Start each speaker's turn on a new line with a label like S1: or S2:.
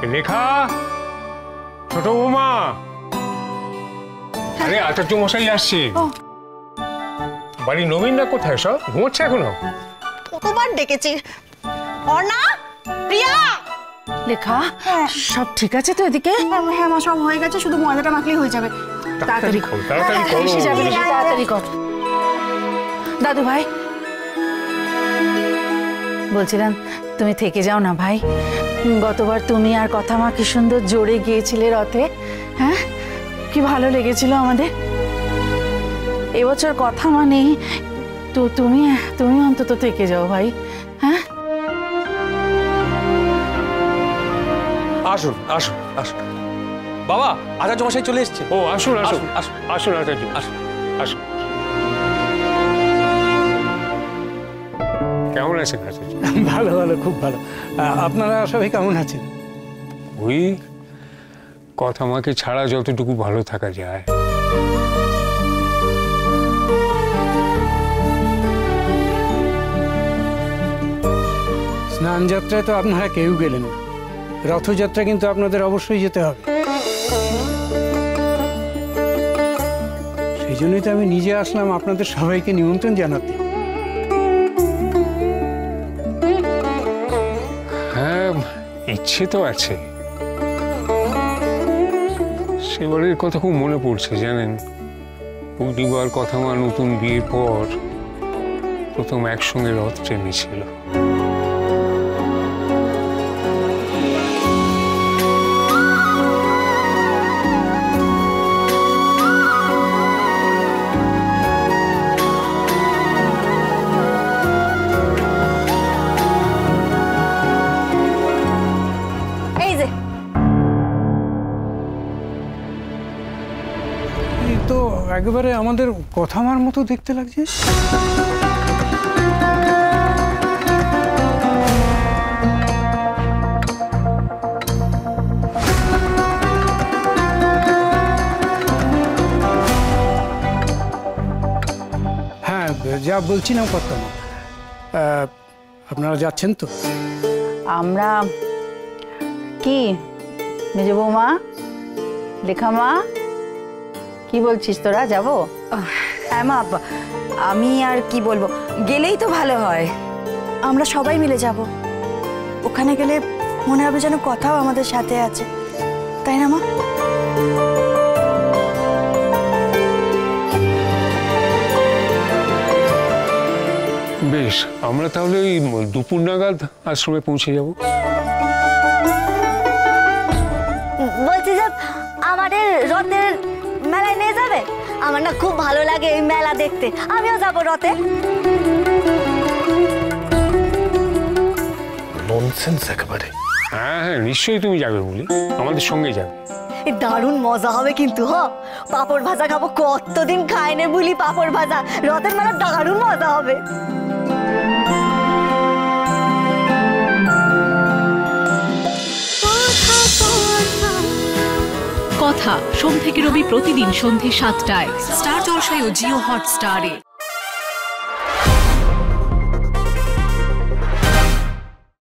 S1: লেখা, ছোট বৌমা, আরে আচার্য মশাই আসছে। বাড়ি নবীনরা কোথায়? সব ঘুমোচ্ছে এখনো?
S2: কতবার ডেকেছি। অর্ণা, প্রিয়া।
S3: লেখা, সব ঠিক আছে তো এদিকে?
S2: হ্যাঁ মা, সব হয়ে গেছে, শুধু ময়দাটা মাখলেই হয়ে যাবে।
S3: তাড়াতাড়ি কর,
S1: তাড়াতাড়ি করো।
S3: এসে যাবে, তাড়াতাড়ি কর। দাদু ভাই, বলছিলাম তুমি থেকে যাও না ভাই। গতবার তুমি আর কথা মা কি সুন্দর জোরে গিয়েছিলে রথে, হ্যাঁ কি ভালো লেগেছিল আমাদের। এবছর কথা মা নেই তো তুমি তুমি অন্তত থেকে যাও ভাই। হ্যাঁ
S4: আসুন আসুন আসুন। বাবা, আচার্য মশাই চলে এসছে।
S1: ও আসুন আসুন
S4: আসুন
S1: আসুন আচার্য,
S4: আসুন
S1: আসুন। কেমন আছেন আচার্য?
S5: ভালো ভালো, খুব ভালো। আপনারা সবাই কেমন আছেন?
S1: ওই কথা মাকে ছাড়া যতটুকু ভালো থাকা যায়।
S5: স্নান যাত্রায় তো আপনারা কেউ গেলেন না, রথযাত্রা কিন্তু আপনাদের অবশ্যই যেতে হবে। সেই জন্যই তো আমি নিজে আসলাম আপনাদের সবাইকে নিমন্ত্রণ জানাতে।
S1: হ্যাঁ, ইচ্ছে তো আছে। সেবারের কথা খুব মনে পড়ছে জানেন। পূর্ণিমার কথা মা নতুন বিয়ের পর প্রথম একসঙ্গে রথ টেনেছিল।
S5: তো একেবারে আমাদের কথামার মতো দেখতে লাগছে। হ্যাঁ, যা বলছিলাম কর্তামা, আপনারা যাচ্ছেন তো?
S3: আমরা কি মেজো বৌমা, লেখা মা, কি বলছিস তোরা যাবো?
S2: হ্যাঁ মা, আমি আর কি বলবো, গেলেই তো ভালো হয়। আমরা সবাই মিলে যাব। ওখানে গেলে মনে হবে যেন কথাও আমাদের সাথে আছে, তাই না মা?
S1: বেশ, আমরা তাহলে ওই দুপুর নাগাদ আশ্রমে পৌঁছে যাব।
S6: বলছি যে আমাদের রথের মেলায় নিয়ে যাবে? আমার না খুব ভালো লাগে এই মেলা দেখতে, আমিও যাব রথে।
S4: ননসেন্স একেবারে।
S1: হ্যাঁ হ্যাঁ, নিশ্চয়ই তুমি যাবে বলি, আমাদের সঙ্গে যাবে।
S6: দারুণ মজা হবে কিন্তু। পাপড় ভাজা খাবো, কতদিন খাইনি বলি পাপড় ভাজা। রথের মেলা দারুণ মজা হবে।
S7: কথা সোম থেকে রবি প্রতিদিন সন্ধ্যে ৭টায় স্টার জলসায় ও জিও হটস্টারে।